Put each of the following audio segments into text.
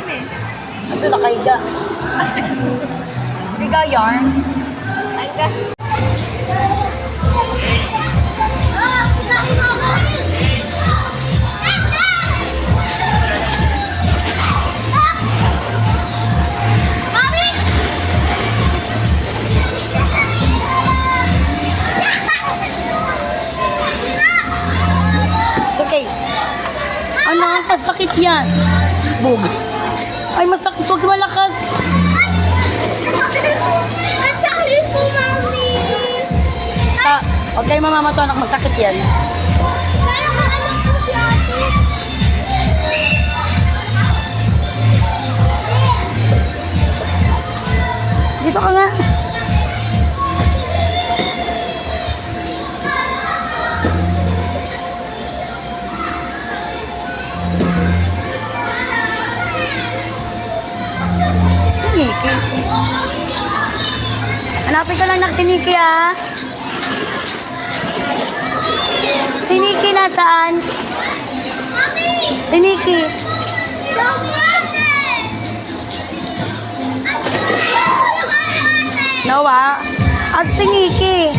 Ito nakaiga. Hindi ka yarn. Ay ka. It's okay. Ano, masakit yan. Boom. Ay, masakit. Huwag malakas. Ang sakit po, Mami. Huwag kayo mamamato, anak. Masakit yan. Kaya kaanak po si ate. Dito ka nga. Si Nikki. Hanapin ka lang na si Nikki, ah. Si Nikki nasaan? Mami! Si Nikki. Show me ate! Nawa. At si Nikki.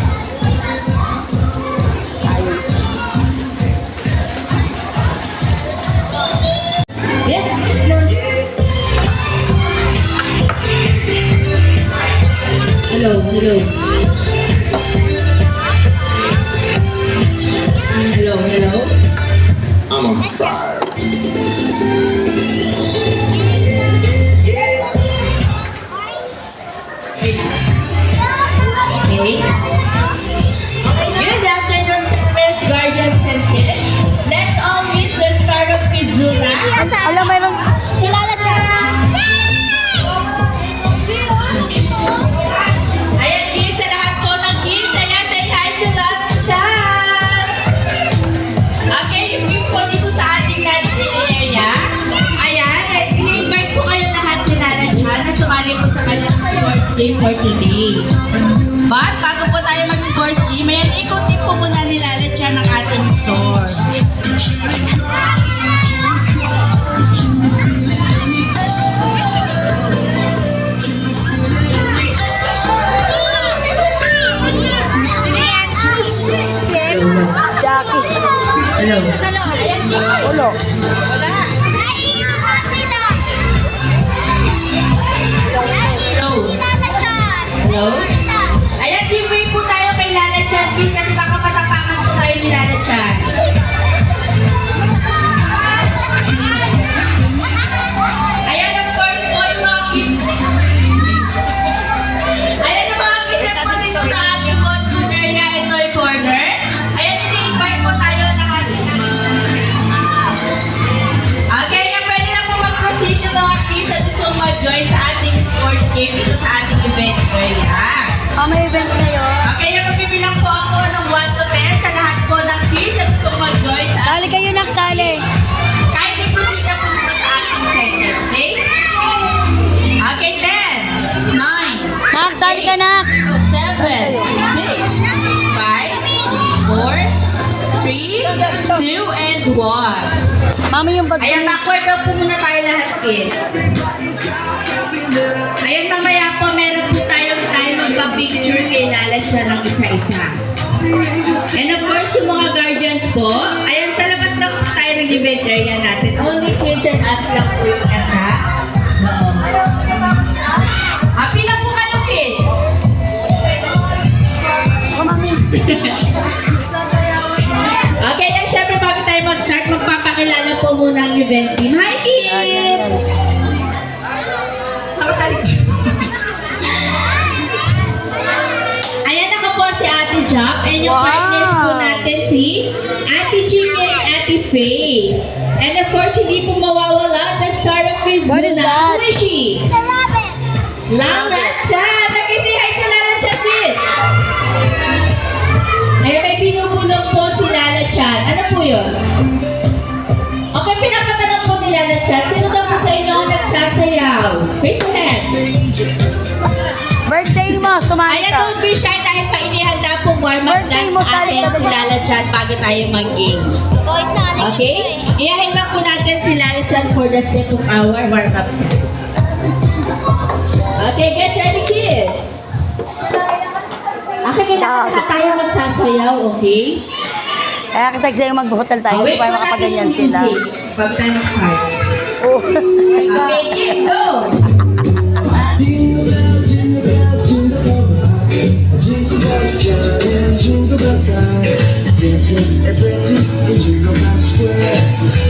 Hello, hello. Hello, hello. I'm on fire. Okay. Good afternoon, parents, guardians, and kids. Let's all meet the start of Kidzula. Alam, mayroon. Si Lala Chan. Ayan, kids, sa lahat po ng kids, ayan, say hi to Lala Chan. Okay, yung kids po dito sa ating natin area. Ayan, in-invite po kayo lahat ni Lala Chan na sumali po sa kanyang sports game for today. But, bago po tayo mag-sports game, ayan, ikutin po muna ni Lala Chan ang ating store. Jackie. Hello. Ulo. Hello. Hello. Ayan, giveaway po tayo kay Lala Chan, please, kasi baka matapakan po tayo ni Lala Chan. Ayan, of course po, yung mga kids. Ayan, yung mga kids na po dito sa ating control area and toy corner. Ayan, ini-invite po tayo lahat. Okay, na pwede na po mag-proceed yung mga kids na gusto mag-join sa ating sports game dito sa ating event area. May event ngayon. Okay, napapibilang po ako ng 1 to 10 sa lahat po ng kids na gusto mag-join sa Sali kayo, nak, sali. kahit i-proceed na po dito sa ating center, okay? Okay, 10, 9, Nak, sali ka, nak. 7, 6, 5, 4, 3, 2, and 1. Mami, yung bag. Ayan, backward daw po muna tayo lahat, kids. Ayan, mamaya po, meron po tayong time magpa-picture kay Lala siya ng isa-isa. And of course, yung mga guardians po, ayan, sa labas lang po tayo ng event area natin. Only kids and us lang po yung nasa loob. Happy lang po kayo, kids. Oh, mami. Okay, then syempre bago tayo mag-start, magpapakilala po muna ang event team. Hi, kids! Ayan ako po si Ate Jop and yung Wow. partners po natin si Ate Chiki and Ate Faye. And of course, hindi po mawawala the star of What is Kidzuna, that? who is she? Lala Chan! Nag-say hi to Lala Chan, kids! Ayun, may binubulong po si Lala Chan. Ano po yun? Okay, pinapatanong po ni Lala Chan, sino daw po sa inyo ang nagsasayaw? Raise your hand. Birthday Birthday mo, sumali Ayan, ka. don't be shy dahil pa inihanda pong warm-up Birthday dance mo, sa sali atin ka si ba? Lala Chan bago tayo mag-games. Boys na ano? Okay? Iyahin lang po natin si Lala Chan for the step of our warm-up. Okay, get ready, kids. Okay, kailangan lahat tayo magsasayaw, okay? Kaya kasi sa'yo magbuhotel tayo Wait para po natin makapaganyan yung sila. music pag tayo mag-start. Oh. Okay, game, go! Jingle bells chime, jingle bell time, dancing and prancing in Jingle Bell Square.